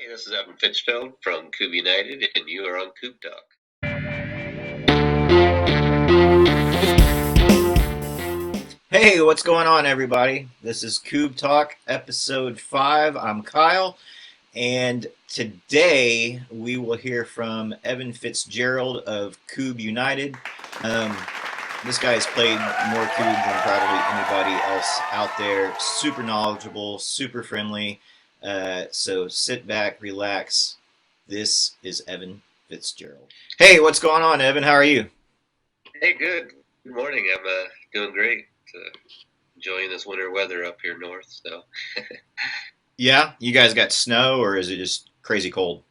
Hey, this is Evan Fitzgerald from Kubb United, and you are on Coupe Talk. Hey, what's going on, everybody? This is Kubb Talk, episode 5. I'm Kyle, and today we will hear from Evan Fitzgerald of Kubb United. Um, this guy has played more Kubb than probably anybody else out there. Super knowledgeable, super friendly. So sit back, relax. This is Evan Fitzgerald. Hey, what's going on, Evan? How are you? Hey, good morning. I'm doing great. Enjoying this winter weather up here north. So, Yeah, you guys got snow, or is it just crazy cold?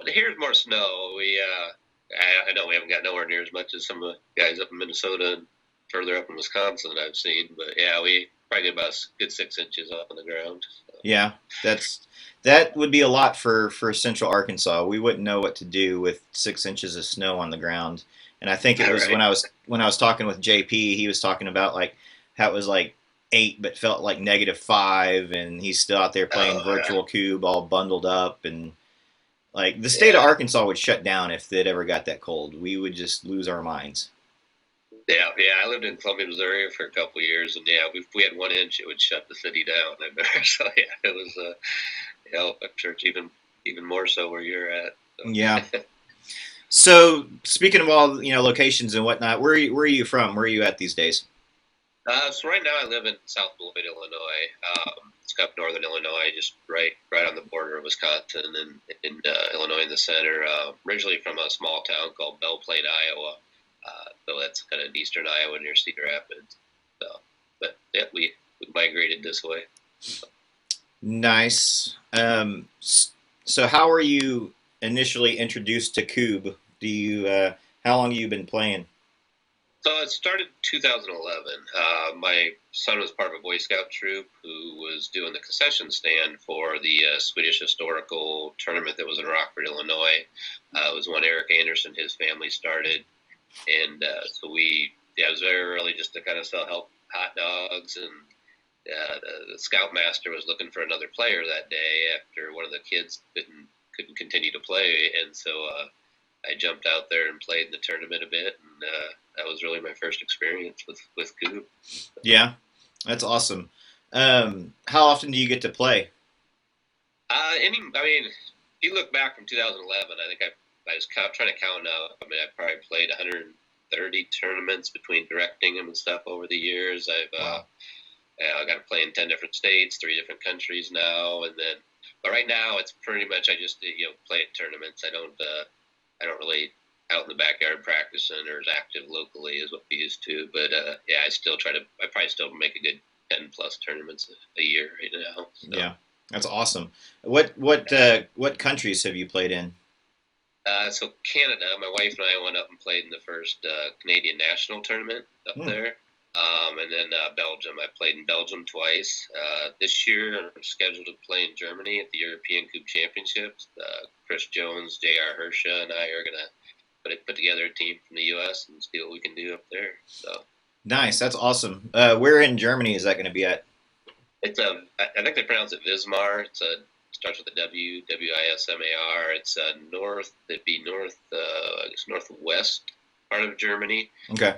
here's more snow. I know we haven't got nowhere near as much as some of the guys up in Minnesota and further up in Wisconsin that I've seen. But yeah, we probably get about a good 6 inches up on the ground. So. Yeah, that would be a lot for Central Arkansas. We wouldn't know what to do with 6 inches of snow on the ground. And I think it All was right. when I was talking with JP, he was talking about like how it was like 8, but felt like -5, and he's still out there playing Oh yeah, virtual cube, all bundled up, and like the state of yeah. Arkansas would shut down if it ever got that cold. We would just lose our minds. Yeah. I lived in Columbia, Missouri for a couple of years, and yeah, if we had 1 inch, it would shut the city down. So yeah, it was. I'm sure it's even more so where you're at. Yeah. So. So speaking of all locations and whatnot, where are you from? Where are you at these days? So right now I live in South Beloit, Illinois. It's up northern Illinois, just right on the border of Wisconsin and in Illinois in the center. Originally from a small town called Belle Plaine, Iowa. So that's kind of eastern Iowa near Cedar Rapids. So, but yeah, we migrated this way. Nice. So how are you initially introduced to Cube? How long have you been playing? So it started 2011. My son was part of a Boy Scout troop who was doing the concession stand for the Swedish historical tournament that was in Rockford, Illinois. It was one Eric Anderson, his family started, and it was very early just to kind of sell help hot dogs, and the scoutmaster was looking for another player that day after one of the kids couldn't continue to play, and so I jumped out there and played in the tournament a bit, and that was really my first experience with Coupe. Yeah, that's awesome. How often do you get to play? I mean, if you look back from 2011, I think I was trying to count out. I mean, I probably played 130 tournaments between directing them and stuff over the years. Wow. I got to play in 10 different states, 3 different countries now, and then. But right now, it's pretty much I just play at tournaments. I don't really out in the backyard practicing or as active locally as what we used to. But yeah, I probably still make a good 10 plus tournaments a year right now. So, Yeah, that's awesome. What countries have you played in? so Canada, my wife and I went up and played in the first Canadian national tournament up Hmm. there. And then Belgium. I played in Belgium twice. This year, I'm scheduled to play in Germany at the European Coupe Championships. Chris Jones, J.R. Hersha, and I are going to put together a team from the U.S. and see what we can do up there. So Nice, that's awesome. Where in Germany is that going to be at? it's I think they pronounce it Wismar. Starts with a W, Wismar. It's north. It'd be north, I guess northwest part of Germany. Okay.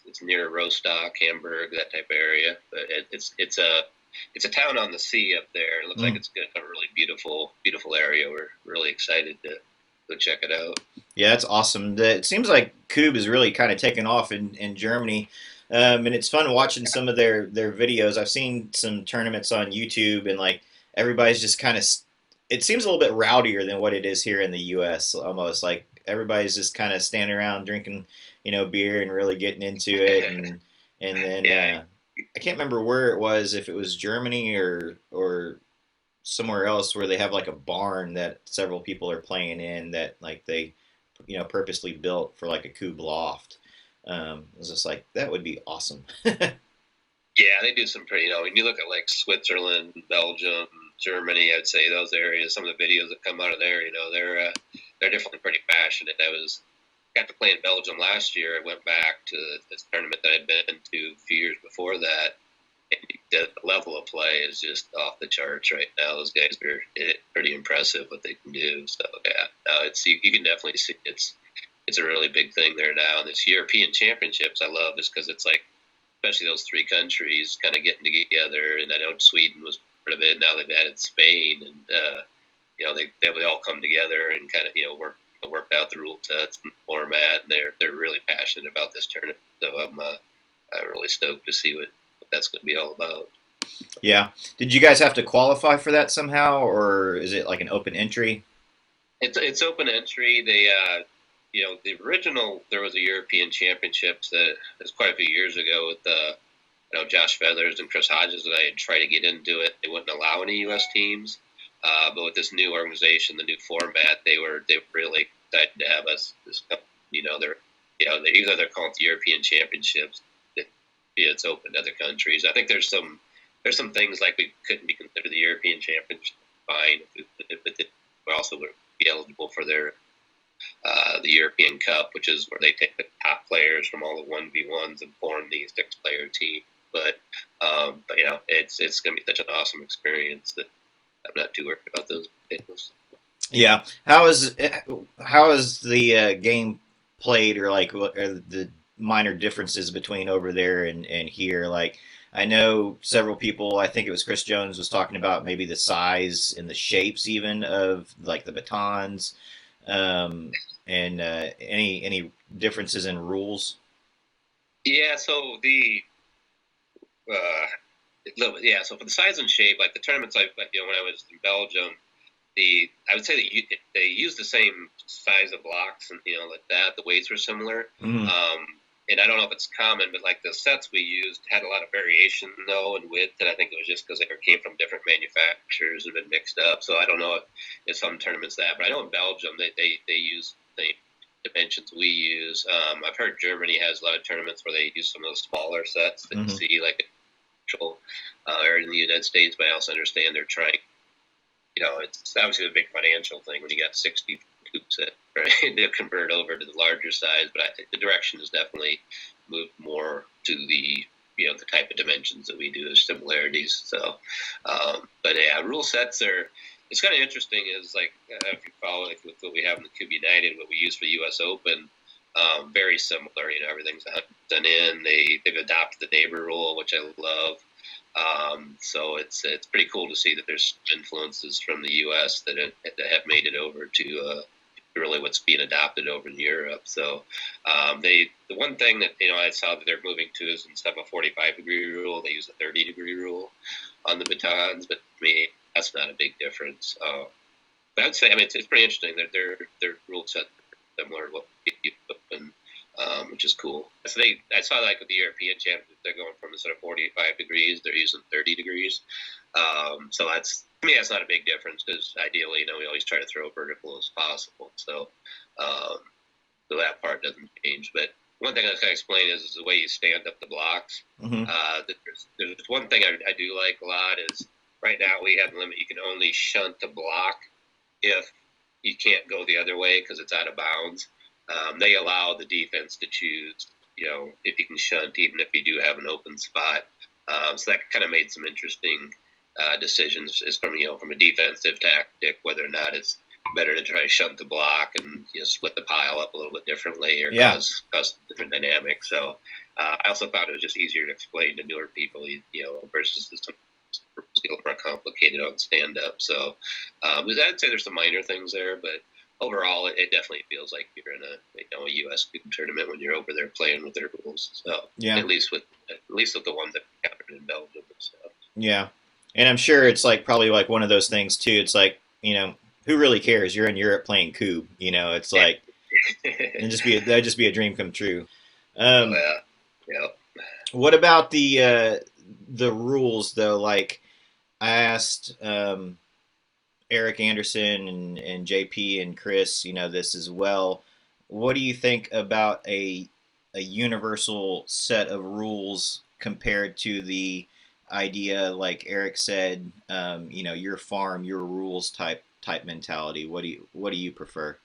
It's near Rostock, Hamburg, that type of area. But it's a town on the sea up there. It looks like Mm. it's a really beautiful area. We're really excited to go check it out. Yeah, that's awesome. It seems like Cube is really kind of taken off in Germany, and it's fun watching some of their videos. I've seen some tournaments on YouTube, and like everybody's just kind of. It seems a little bit rowdier than what it is here in the U.S. Almost like everybody's just kind of standing around drinking, beer and really getting into it, and then Yeah, I can't remember where it was, if it was Germany or somewhere else where they have like a barn that several people are playing in that like they purposely built for like a Kub loft. It was just like that would be awesome. yeah, they do some pretty. When you look at like Switzerland, Belgium, Germany, I'd say those areas. Some of the videos that come out of there, they're definitely pretty passionate. I got to play in Belgium last year. I went back to this tournament that I'd been to a few years before that, The level of play is just off the charts right now. Those guys are pretty impressive what they can do. So yeah, no, it's you can definitely see it's a really big thing there now. And this European Championships I love just because it's like, especially those three countries kind of getting together. And I know Sweden was part of it. Now they've added Spain, and they all come together and kind of worked out the rule sets and format. And they're really passionate about this tournament. So I'm really stoked to see what that's going to be all about. Yeah. Did you guys have to qualify for that somehow, or is it like an open entry? It's open entry. They the original, there was a European Championships that was quite a few years ago with Josh Feathers and Chris Hodges, and I had tried to get into it. They wouldn't allow any U.S. teams, but with this new organization, the new format, they were really excited to have us. They're calling it the European Championships. It's open to other countries. I think there's some things like we couldn't be considered the European Championship. Fine, but we also would be eligible for their the European Cup, which is where they take the top players from all the 1v1s and form the 6-player team. But it's going to be such an awesome experience that I'm not too worried about those things. Yeah. How is the game played, or like what are the minor differences between over there and here? Like, I know several people, I think it was Chris Jones, was talking about maybe the size and the shapes even of like the batons, and any differences in rules. Yeah, so so for the size and shape, like the tournaments, when I was in Belgium, I would say that they used the same size of blocks, and like that. The weights were similar. Mm-hmm. And I don't know if it's common, but like the sets we used had a lot of variation though in width, and I think it was just because they came from different manufacturers and been mixed up. So I don't know if some tournaments that, but I know in Belgium they use the dimensions we use. I've heard Germany has a lot of tournaments where they use some of those smaller sets that you see like or in the United States, but I also understand they're trying. It's obviously a big financial thing when you got 60 Coupes right to convert over to the larger size, but the direction has definitely moved more to the the type of dimensions that we do. There's similarities. So, but yeah, rule sets are. It's kind of interesting. Is like if you follow like with what we have in the Kubb United, what we use for U.S. Open, very similar. Everything's done in. They've adopted the neighbor rule, which I love. So it's pretty cool to see that there's influences from the U.S. that have made it over to really what's being adopted over in Europe. So the one thing that I saw that they're moving to is instead of a 45-degree rule, they use a 30-degree rule on the batons. But to me, that's not a big difference. But I'd say it's pretty interesting that their rule set similar to what you put in. Which is cool. So I saw like with the European Championships, they're going from instead of 45 degrees, they're using 30 degrees. So that's not a big difference because ideally, we always try to throw vertical as possible. So that part doesn't change. But one thing I was going to explain is the way you stand up the blocks. Mm-hmm. There's one thing I do like a lot is right now we have the limit. You can only shunt a block if you can't go the other way because it's out of bounds. They allow the defense to choose, if you can shunt, even if you do have an open spot. So that kind of made some interesting decisions as from a defensive tactic, whether or not it's better to try to shunt the block and split the pile up a little bit differently or cause different dynamics. So I also thought it was just easier to explain to newer people, versus some more complicated on stand up. So I'd say there's some minor things there, but overall, it definitely feels like you're in a U.S. tournament when you're over there playing with their rules. So at least with the ones that happened in Belgium and stuff. Yeah, and I'm sure it's probably one of those things too. It's like who really cares? You're in Europe playing Coupe. It's like that'd just be a dream come true. Yeah. What about the rules though? Like I asked Eric Anderson and JP and Chris, this as well. What do you think about a universal set of rules compared to the idea, like Eric said, your farm, your rules type mentality? What do you prefer?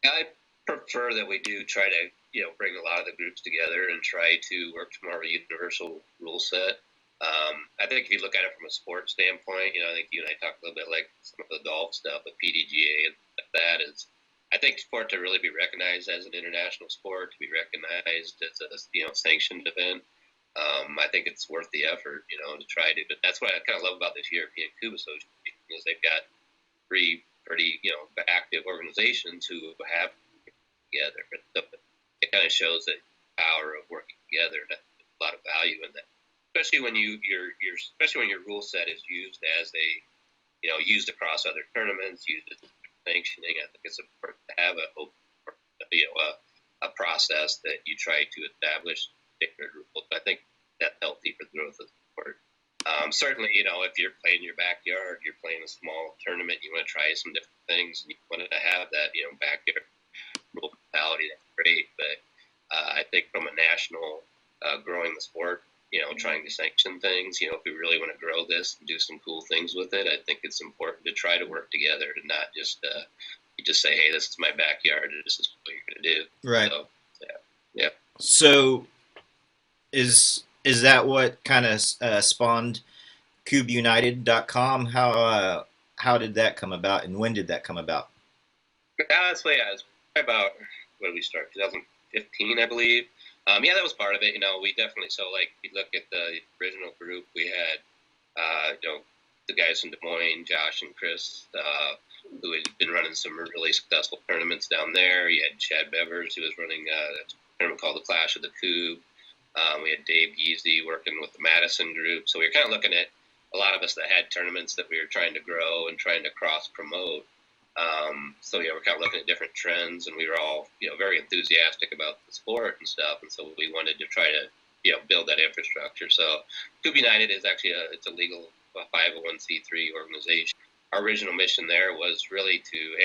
I prefer that we do try to bring a lot of the groups together and try to work to more of a universal rule set. I think if you look at it from a sports standpoint, I think you and I talked a little bit like some of the golf stuff with PDGA and that is, I think for it to really be recognized as an international sport, to be recognized as a sanctioned event, I think it's worth the effort, to try to. But that's what I kind of love about this European Coupe Association is they've got three pretty active organizations who have together. It kind of shows the power of working together. And there's a lot of value in that, especially when especially when your rule set is used as used across other tournaments, used as sanctioning. I think it's important to have a process that you try to establish particular rules. I think that's healthy for the growth of the sport. Certainly, if you're playing in your backyard, you're playing a small tournament, you want to try some different things, and you want to have that, backyard rule mentality, that's great. But I think from a national growing the sport, trying to sanction things, if we really want to grow this and do some cool things with it, I think it's important to try to work together and not just you just say, hey, this is my backyard and this is what you're going to do. Right. So, yeah. So is that what kind of spawned KubbUnited.com? How did that come about, and when did that come about? That's it was about, when did we start? 2015, I believe. That was part of it. We definitely, so like, you look at the original group, we had, the guys from Des Moines, Josh and Chris, who had been running some really successful tournaments down there. You had Chad Bevers, who was running a tournament called the Clash of the Coupe. We had Dave Geesey working with the Madison group. So we were kind of looking at a lot of us that had tournaments that we were trying to grow and trying to cross-promote. We're kind of looking at different trends, and we were all, very enthusiastic about the sport and stuff. And so we wanted to try to, build that infrastructure. So Kubb United is actually it's a legal 501c3 organization. Our original mission there was really to,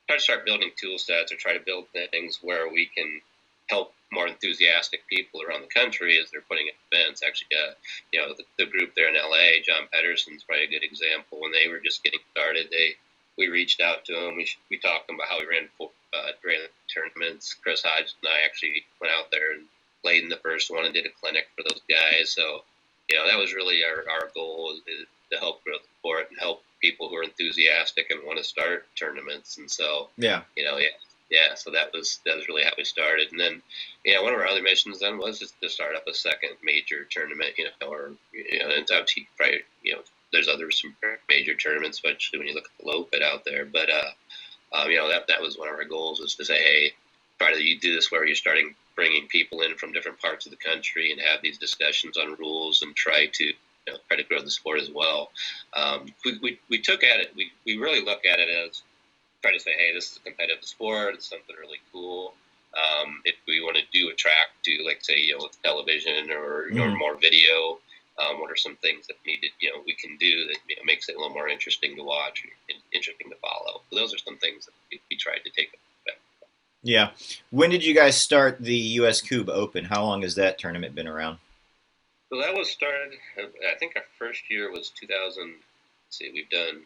try to start building tool sets or try to build things where we can help more enthusiastic people around the country as they're putting events. Actually, the group there in LA, John Pedersen's probably a good example. When they were just getting started, we reached out to them. We talked about how we ran tournaments. Chris Hodge and I actually went out there and played in the first one and did a clinic for those guys. So, that was really our goal is to help grow the sport and help people who are enthusiastic and want to start tournaments. And so, so that was really how we started. And then, one of our other missions then was just to start up a second major tournament, and it's obviously probably, there's some major tournaments, especially when you look at the low pit out there. But, that was one of our goals, was to say, hey, try to do this where you're starting bringing people in from different parts of the country and have these discussions on rules and try to grow the sport as well. We took at it, we really look at it as try to say, hey, this is a competitive sport, it's something really cool. If we want to do a track to, like, say, with television or more video, what are some things that we can do that makes it a little more interesting to watch and interesting to follow. So those are some things that we tried to take. Yeah. When did you guys start the U.S. Coupe Open? How long has that tournament been around? So that was started, I think our first year was 2000. Let's see, we've done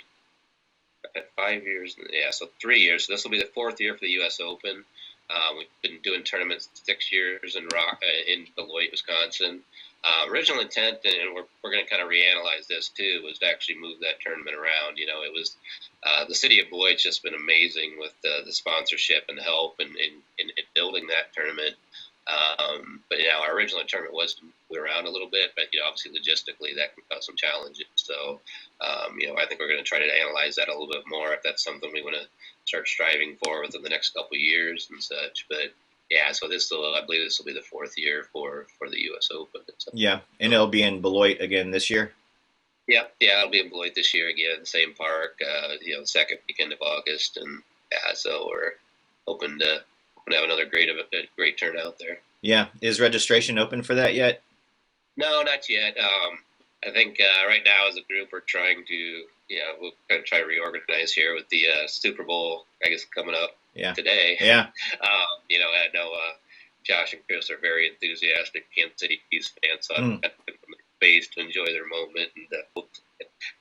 5 years. Yeah, so 3 years. So this will be the 4th year for the U.S. Open. We've been doing tournaments 6 years in Beloit, Wisconsin. Original intent, and we're going to kind of reanalyze this too, was to actually move that tournament around. It was the city of Beloit's just been amazing with the sponsorship and help and building that tournament. But our original tournament was to move around a little bit, but obviously logistically that can cause some challenges. So I think we're going to try to analyze that a little bit more if that's something we want to start striving for within the next couple of years and such. But yeah, so I believe this will be the 4th year for the U.S. Open. Yeah, and it'll be in Beloit again this year? Yeah, it'll be in Beloit this year again, same park, the second weekend of August. And yeah, so we're hoping to have another great turnout there. Yeah, is registration open for that yet? No, not yet. I think right now as a group we're trying to, we'll kind of try to reorganize here with the Super Bowl, I guess, coming up today. Yeah. I know Josh and Chris are very enthusiastic Kansas City Chiefs fans, so I'm from the space to enjoy their moment. And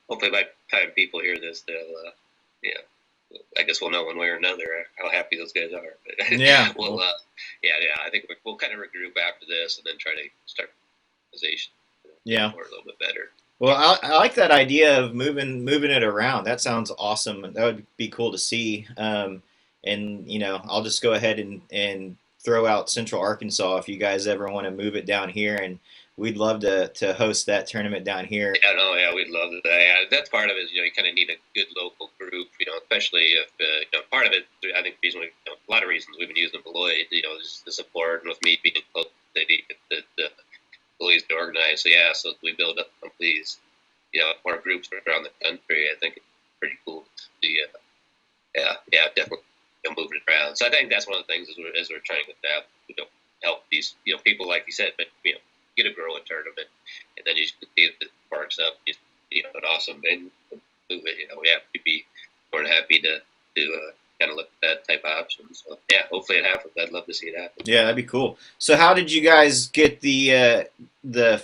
hopefully by the time people hear this, they'll, I guess we'll know one way or another how happy those guys are. But yeah. I think we'll kind of regroup after this and then try to start organization Yeah. for a little bit better. Well, I like that idea of moving it around. That sounds awesome. That would be cool to see. And I'll just go ahead and throw out Central Arkansas if you guys ever want to move it down here, and we'd love to host that tournament down here. Yeah, no, yeah, we'd love that. Yeah, that's part of it. You kind of need a good local group. Especially if part of it. I think the reason a lot of reasons we've been using Beloit. Just the support, and with me being close to the city, the police to organize. So yeah, so we build up some of these, more groups around the country. I think it's pretty cool to see. Yeah, definitely moving it around. So I think that's one of the things as we're trying to help these people like you said, but get a growing tournament, and then you can see if it sparks up. An awesome venue, move it. We'd be more than happy to kind of look at that type of option. So yeah, hopefully it happens. I'd love to see it happen. Yeah, that'd be cool. So how did you guys get the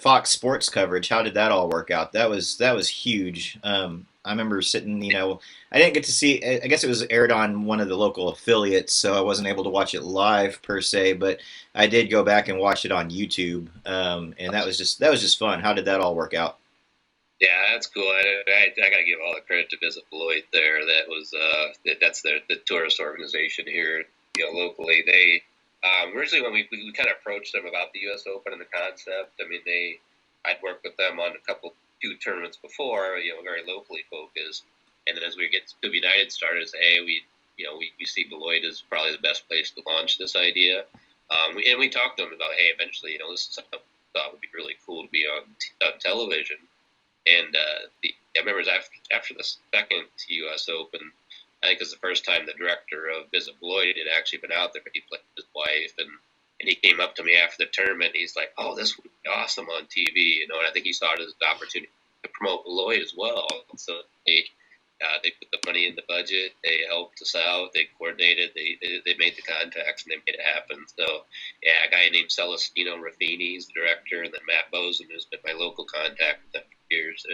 Fox Sports coverage? How did that all work out? That was huge. I remember sitting, I didn't get to see. I guess it was aired on one of the local affiliates, so I wasn't able to watch it live per se. But I did go back and watch it on YouTube, and that was just fun. How did that all work out? Yeah, that's cool. I got to give all the credit to Visit Beloit there. That was that's the tourist organization here, locally. They originally when we kind of approached them about the U.S. Open and the concept. I mean, I'd worked with them on two tournaments before, very locally focused. And then as we get Kubb United started, hey, we see Beloit as probably the best place to launch this idea. We talked to them about, hey, eventually, this is something we thought would be really cool to be on television. And I remember after the second U.S. Open, I think it was the first time the director of Visit Beloit had actually been out there. He played with his wife, and he came up to me after the tournament. And he's like, "Oh, this would be awesome on TV," And I think he saw it as an opportunity to promote Beloit as well. So they put the money in the budget. They helped us out. They coordinated. They made the contacts, and they made it happen. So, yeah, a guy named Celestino Raffini is the director, and then Matt Bozen, who's been my local contact with them for years.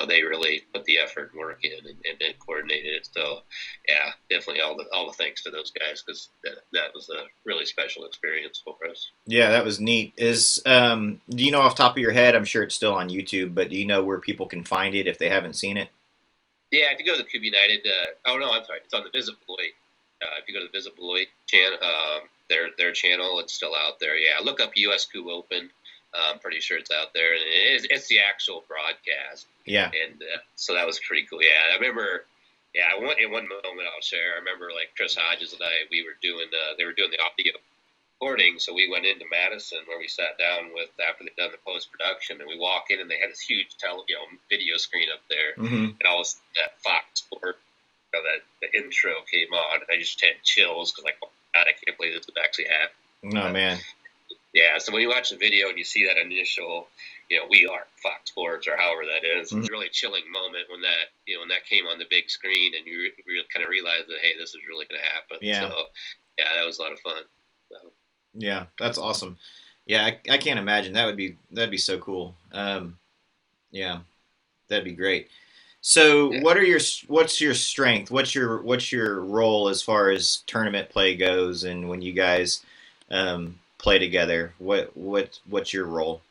They really put the effort and work in and coordinated it. So, yeah, definitely all the thanks to those guys, because that was a really special experience for us. Yeah, that was neat. Do you know off the top of your head? I'm sure it's still on YouTube, but do you know where people can find it if they haven't seen it? Yeah, if you go to the Kubb United, I'm sorry, it's on the Visit Beloit. If you go to the Visit Beloit channel, their channel, it's still out there. Yeah, look up U.S. Coupe Open. I'm pretty sure it's out there, and it's the actual broadcast. Yeah. And so that was pretty cool. Yeah, I remember. Yeah, in one moment I'll share. I remember like Chris Hodges and I, we were doing. They were doing the audio recording, so we went into Madison where we sat down with after they'd done the post production, and we walk in and they had this huge video screen up there, and all this that Fox Sport, that the intro came on, and I just had chills because like, oh God, I can't believe this would actually happen. Oh man. Yeah, so when you watch the video and you see that initial, we are Fox Sports or however that is, it's a really chilling moment when that came on the big screen and you kind of realize that, hey, this is really going to happen. Yeah. So, yeah, that was a lot of fun. So. Yeah, that's awesome. Yeah, I can't imagine that'd be so cool. Yeah, that'd be great. So, Yeah. what's your strength? What's your role as far as tournament play goes, and when you guys play together? What's your role?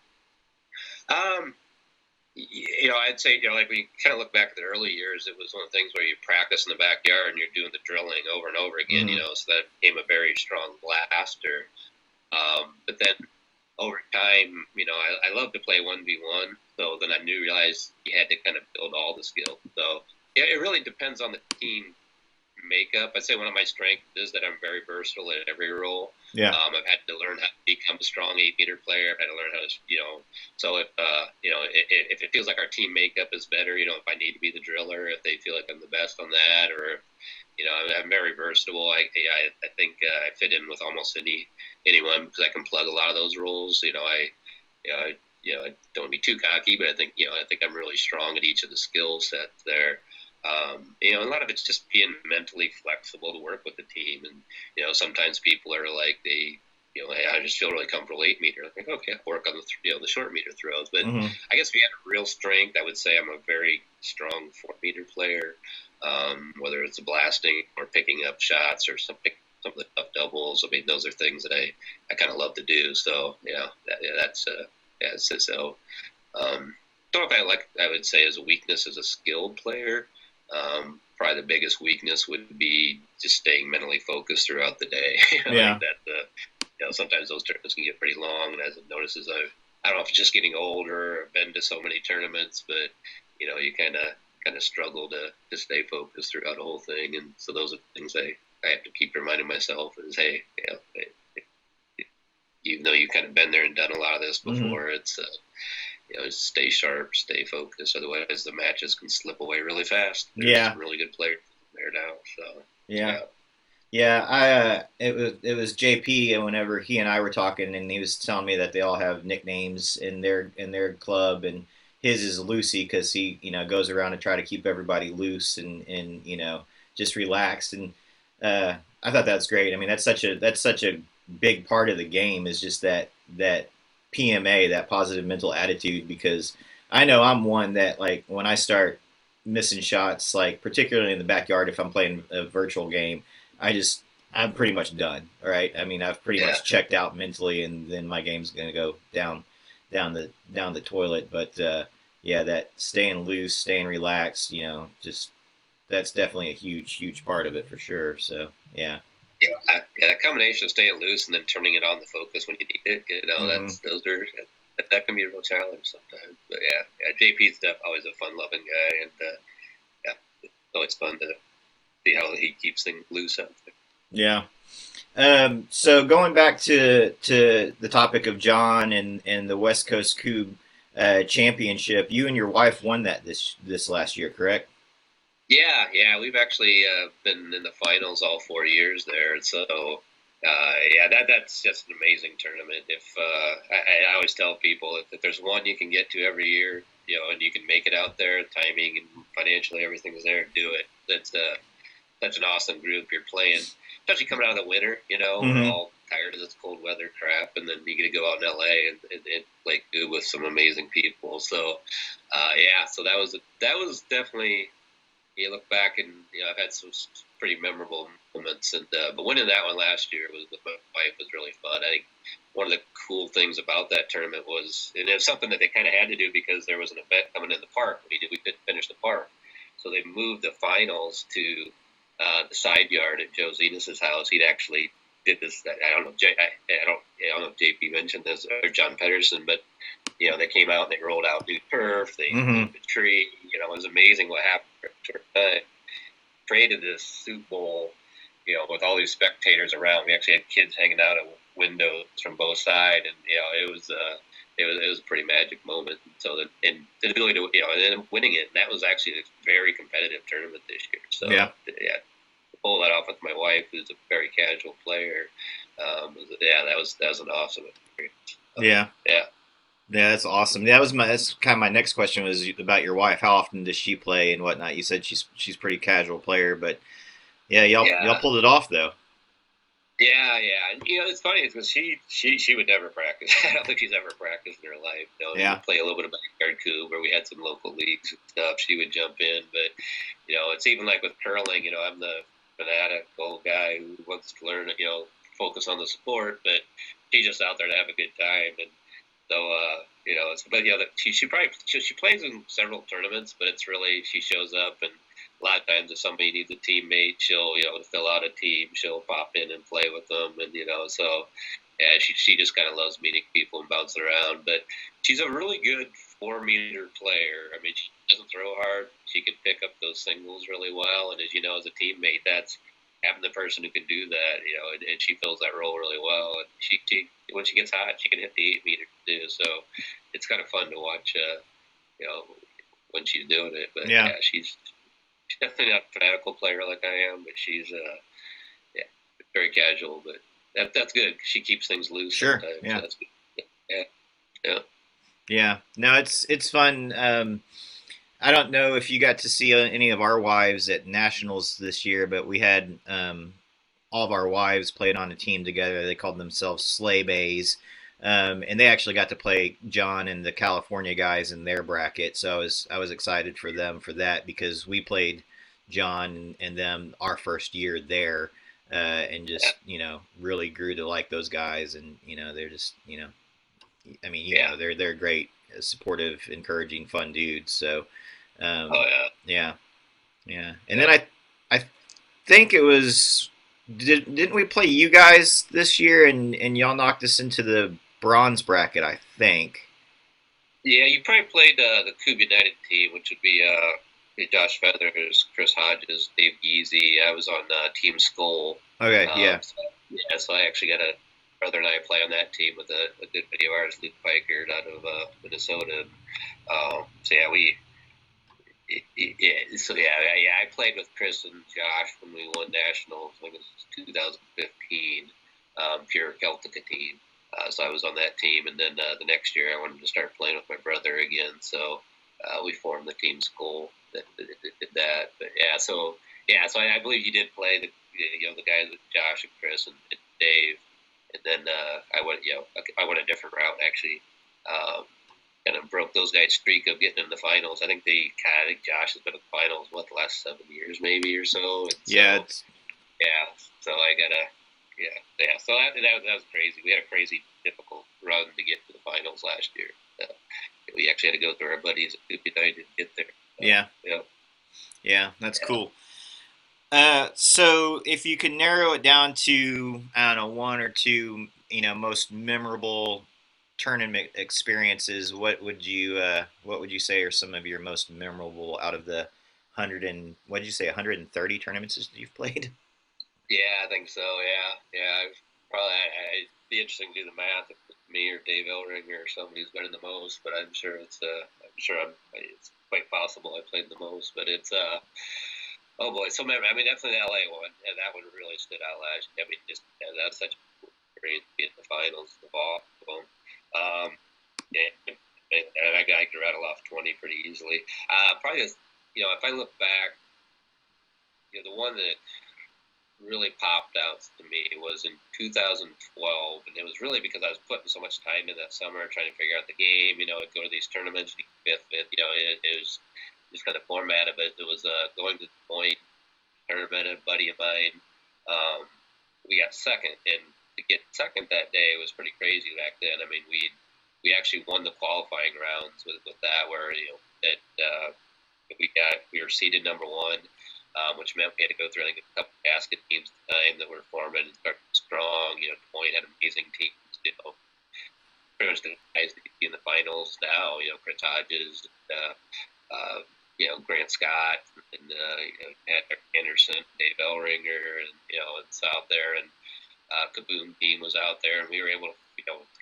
I'd say, like when you kind of look back at the early years, it was one of the things where you practice in the backyard and you're doing the drilling over and over again, so that became a very strong blaster. But then over time, I love to play 1v1. So then I realized you had to kind of build all the skills. So yeah, it really depends on the team makeup. I'd say one of my strengths is that I'm very versatile in every role. Yeah. I've had to learn how to become a strong 8-meter player. I've had to learn how to, so if it feels like our team makeup is better, if I need to be the driller, if they feel like I'm the best on that, or, I'm very versatile. I think I fit in with almost anyone because I can plug a lot of those roles. I don't want to be too cocky, but I think I'm really strong at each of the skill sets there. A lot of it's just being mentally flexible to work with the team. And, sometimes people are like, I just feel really comfortable 8-meter. Like, okay, I'll work on the short meter throws. But I guess if you had a real strength, I would say I'm a very strong 4-meter player, whether it's blasting or picking up shots or some of the tough doubles. I mean, those are things that I kind of love to do. So, that's yeah. So don't know if I would say as a weakness as a skilled player. Probably the biggest weakness would be just staying mentally focused throughout the day. Yeah. Like that. Sometimes those tournaments can get pretty long, and as I've noticed, I don't know if it's just getting older. I've been to so many tournaments, but you kind of struggle to stay focused throughout the whole thing, and so those are things I have to keep reminding myself is, hey, even though you've kind of been there and done a lot of this before, Mm-hmm. it's stay sharp, stay focused. Otherwise, the matches can slip away really fast. There's Yeah. some really good players there now. So Yeah. yeah, Yeah, it was JP, and whenever he and I were talking, and he was telling me that they all have nicknames in their club, and his is Lucy because he goes around and try to keep everybody loose and just relaxed, and I thought that's great. I mean, that's such a big part of the game is just that PMA, that positive mental attitude, because I know I'm one that, like, when I start missing shots, like particularly in the backyard if I'm playing a virtual game, I'm pretty much done. All right. I mean, I've pretty yeah, much checked out mentally, and then my game's gonna go down the toilet. But yeah, that staying loose, staying relaxed, just that's definitely a huge part of it for sure. So yeah. yeah. That combination of staying loose and then turning it on the focus when you need it. Hmm. That can be a real challenge sometimes. But yeah. JP's always a fun-loving guy, and yeah, it's always fun to see how he keeps things loose out there. Yeah. So going back to the topic of John and the West Coast Coupe Championship, you and your wife won that this last year, correct? Yeah. We've actually been in the finals all 4 years there. So, yeah, that's just an amazing tournament. If I always tell people if there's one you can get to every year, and you can make it out there, timing and financially everything's there, do it. That's such an awesome group you're playing, especially coming out of the winter. We're Mm-hmm. all tired of this cold weather crap, and then you get to go out in LA and play good with some amazing people. So, yeah, so that was definitely, you look back and I've had some pretty memorable moments, and but winning that one last year was with my wife was really fun. I think one of the cool things about that tournament was, and it was something that they kind of had to do because there was an event coming in the park. We couldn't finish the park, so they moved the finals to the side yard at Joe Zenos's house. He'd actually did this. I don't know. I don't know if JP mentioned this or John Pedersen, but they came out and they rolled out new turf. They Mm-hmm. moved the tree. It was amazing what happened for a short time. Created this soup bowl, with all these spectators around. We actually had kids hanging out at windows from both sides, and it was a pretty magic moment. So and the ability to and then winning it, and that was actually a very competitive tournament this year. So Yeah. yeah, to pull that off with my wife, who's a very casual player. Yeah, that was an awesome experience. Yeah. Yeah. Yeah, that's awesome. That's kind of my next question was about your wife. How often does she play and whatnot? You said she's pretty casual player, but yeah, y'all Yeah, pulled it off though. yeah. And it's funny because she would never practice. I don't think she's ever practiced in her life. Yeah. We'd play a little bit of backyard coup where we had some local leagues and stuff. She would jump in, but it's even like with curling. I'm the fanatic old guy who wants to learn. Focus on the sport, but she's just out there to have a good time. And so, but she probably she plays in several tournaments, but it's really she shows up, and a lot of times if somebody needs a teammate, she'll fill out a team, she'll pop in and play with them, and so yeah, she just kind of loves meeting people and bouncing around. But she's a really good 4 meter player. I mean, she doesn't throw hard. She can pick up those singles really well, and as you know, as a teammate, that's having the person who can do that, and she fills that role really well. And she when she gets hot, she can hit the 8 meter too. So it's kind of fun to watch, you know, when she's doing it. But Yeah. yeah, she's definitely not a fanatical player like I am, but she's yeah, very casual. But that's good. She keeps things loose Sure. sometimes. So Yeah. that's good. Yeah, yeah. Yeah. No, it's fun. I don't know if you got to see any of our wives at nationals this year, but we had all of our wives played on a team together. They called themselves Sleigh Bays. And they actually got to play John and the California guys in their bracket. So I was excited for them for that because we played John and them our first year there, and Yeah. just really grew to like those guys. And they're just I mean, Yeah. they're great, supportive, encouraging, fun dudes. So, Oh yeah. yeah, yeah. And then Yeah. I think it was didn't we play you guys this year and y'all knocked us into the bronze bracket, I think. Yeah, you probably played the Kubb United team, which would be Josh Feathers, Chris Hodges, Dave Geezy. I was on Team Skull. Okay, yeah. So, yeah, so I actually got a brother and I play on that team with a good video artist, Luke Pikert, out of Minnesota. So yeah, I played with Chris and Josh when we won nationals. I think it was 2015, pure Celtica team. So I was on that team, and then the next year I wanted to start playing with my brother again. So we formed the team school that did that. But so I believe you did play the guys with Josh and Chris and Dave, and then I went a different route actually. Kind of broke those guys' streak of getting in the finals. I think Josh has been in the finals the last 7 years maybe or so. And Yeah, so I gotta So that was crazy. We had a crazy difficult run to get to the finals last year. We actually had to go through our buddies at Kuby United to get there. yeah, Yeah. yeah. That's cool. So if you could narrow it down to, I don't know, one or two, most memorable tournament experiences, what would you say are some of your most memorable out of the what did you say, 130 tournaments that you've played? Yeah, I think so. Yeah. I've probably it'd be interesting to do the math if it's me or Dave Ellringer or somebody who's been in the most, but it's quite possible I played the most, but it's oh boy, so many. I mean, definitely the LA one, and that one really stood out last year. I mean, that's such a cool experience to be in the finals of all of them. Yeah, and I could rattle off 20 pretty easily. Probably, if I look back, the one that really popped out to me was in 2012, and it was really because I was putting so much time in that summer trying to figure out the game. I'd go to these tournaments, fifth. It was just kind of format of it. It was going to the point tournament. A buddy of mine, we got second, and to get second that day was pretty crazy back then. I mean, we actually won the qualifying rounds with that, where we were seeded number one, which meant we had to go through, I think, a couple basket teams at the time that were forming and started strong. Point had amazing teams. Pretty much the guys that you see in the finals now. Chris Hodges, Grant Scott, and Patrick Anderson, Dave Ellringer, and it's out there, and Kaboom team was out there, and we were able to,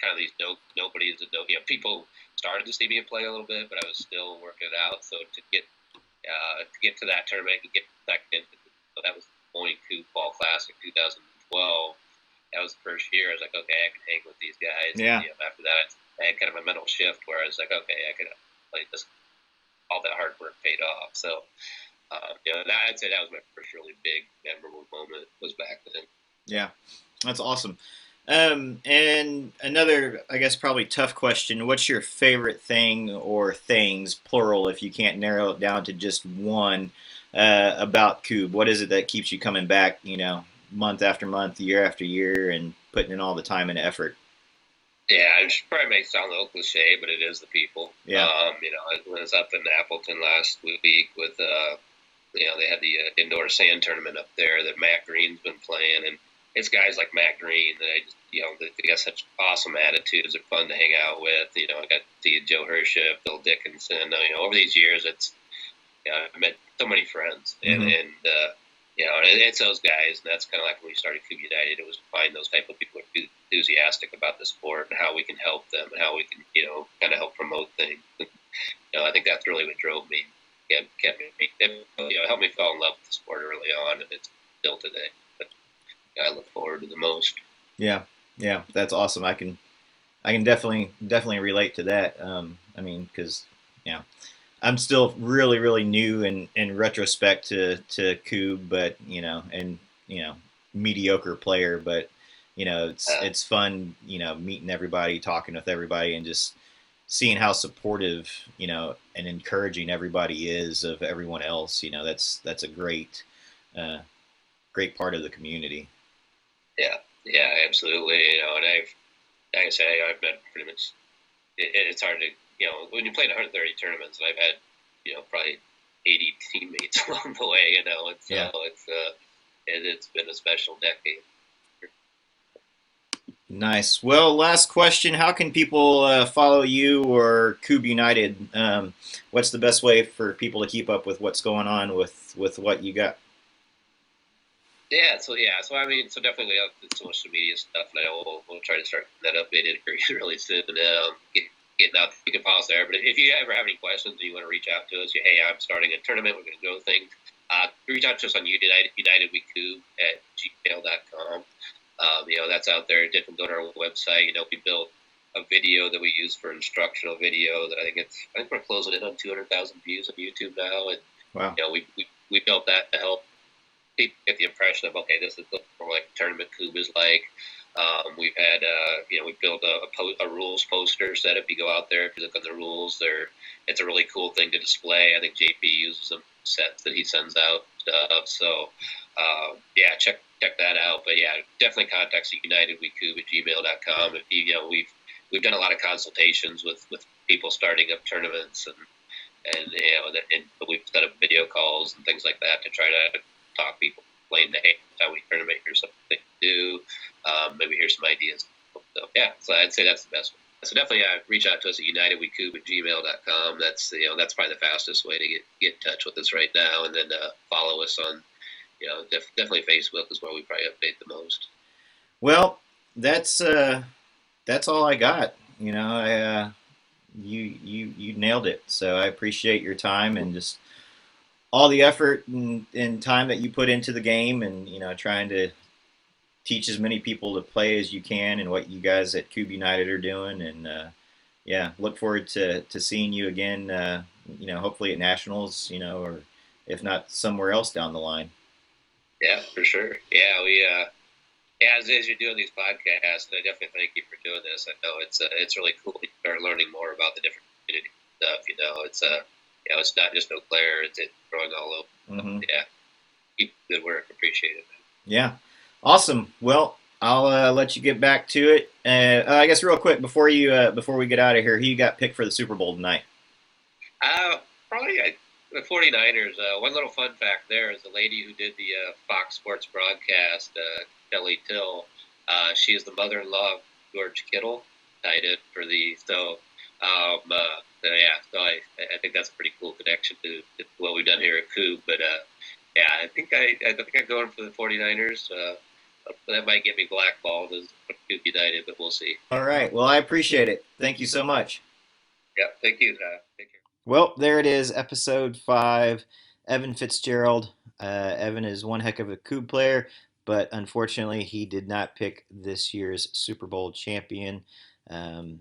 kind of these nobodies that people started to see me play a little bit, but I was still working it out. So to get to that tournament and get second, so that was the Point Coupe Fall Classic 2012. That was the first year. I was like, okay, I can hang with these guys. Yeah. And, after that, I had kind of a mental shift where I was like, okay, I could play this. All that hard work paid off. So, I'd say that was my first really big, memorable moment. Was back then. Yeah, that's awesome. And another, I guess, probably tough question. What's your favorite thing or things, plural, if you can't narrow it down to just one, about Kubb? What is it that keeps you coming back, month after month, year after year, and putting in all the time and effort? Yeah, it probably may sound a little cliche, but it is the people. Yeah. When I was up in Appleton last week with, they had the indoor sand tournament up there that Matt Green's been playing, and it's guys like Matt Green that they got such awesome attitudes. They're fun to hang out with. I got to see Joe Hership, Bill Dickinson. Over these years, I've met so many friends, and it's those guys, and that's kind of like when we started Kubb United. It was to find those type of people who are enthusiastic about the sport and how we can help them and how we can, kind of help promote things. And, I think that's really what drove me, kept me, helped me fall in love with the sport early on, and it's still today. But I look forward to the most. Yeah, yeah, that's awesome. I can definitely relate to that. I mean, because yeah, I'm still really, really new in retrospect to Kubb, but and mediocre player, but it's fun, meeting everybody, talking with everybody, and just seeing how supportive, and encouraging everybody is of everyone else. That's a great part of the community. Yeah, absolutely. And like I say, I've met pretty much it's hard to, when you play 130 tournaments, and I've had, probably 80 teammates along the way, and so Yeah. it's been a special decade. Nice. Well, last question. How can people follow you or Kubb United? What's the best way for people to keep up with what's going on with what you got? So I mean, so definitely we have the social media stuff, and I know we'll try to start that updated really soon. Getting out, you can follow us there. But if you ever have any questions and you want to reach out to us, hey, I'm starting a tournament, we're going to go things. Reach out to us on unitedwekubb at gmail.com. That's out there. Definitely go to our website. We built a video that we use for instructional video that I think we're closing in on 200,000 views on YouTube now, and Wow. we built that to help people get the impression of, okay, this is what like tournament Coupe is like. We've had we built a rules poster set. If you go out there, if you look on the rules, it's a really cool thing to display. I think JP uses some sets that he sends out stuff. So check that out. But yeah, definitely contact us at unitedwekubb at gmail.com. If we've done a lot of consultations with people starting up tournaments, and we've set up video calls and things like that to try to talk people, explain to, hey, how we tournament, here's something to do, maybe here's some ideas. So I'd say that's the best one. So definitely reach out to us at unitedwekubb at gmail.com. That's probably the fastest way to get in touch with us right now. And then follow us on, definitely Facebook is where we probably update the most. Well, that's all I got. You nailed it. So I appreciate your time and just all the effort and time that you put into the game, and trying to teach as many people to play as you can, and what you guys at Kubb United are doing. And look forward to seeing you again. Hopefully at nationals, or if not somewhere else down the line. Yeah, for sure. Yeah, as you're doing these podcasts, I definitely thank you for doing this. I know it's really cool to start learning more about the different community stuff. It's not just Eau Claire; it's growing all over. Mm-hmm. Yeah, keep good work. Appreciate it. Yeah, awesome. Well, I'll let you get back to it. I guess real quick before we get out of here, who you got picked for the Super Bowl tonight? Probably the 49ers. One little fun fact there is the lady who did the Fox Sports broadcast, Kelly Till. She is the mother-in-law of George Kittle, tight end for the So I think that's a pretty cool connection to what we've done here at Coupe. But I think I'm going for the 49ers. That might get me blackballed as Kuby United, but we'll see. All right. Well, I appreciate it. Thank you so much. Yeah, thank you. Take care. Well, there it is, episode 5. Evan Fitzgerald. Evan is one heck of a Coupe player, but unfortunately, he did not pick this year's Super Bowl champion.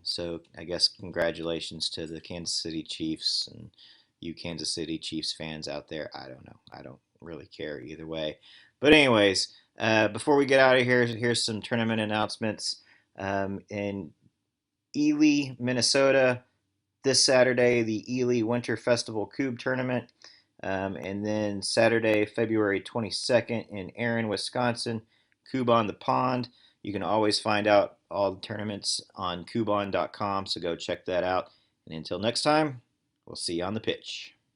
So I guess congratulations to the Kansas City Chiefs and you Kansas City Chiefs fans out there. I don't know. I don't really care either way. But anyways, before we get out of here, here's some tournament announcements. In Ely, Minnesota, this Saturday, the Ely Winter Festival Coupe Tournament. And then Saturday, February 22nd in Erin, Wisconsin, Coupe on the Pond. You can always find out all the tournaments on KubeOn.com, so go check that out. And until next time, we'll see you on the pitch.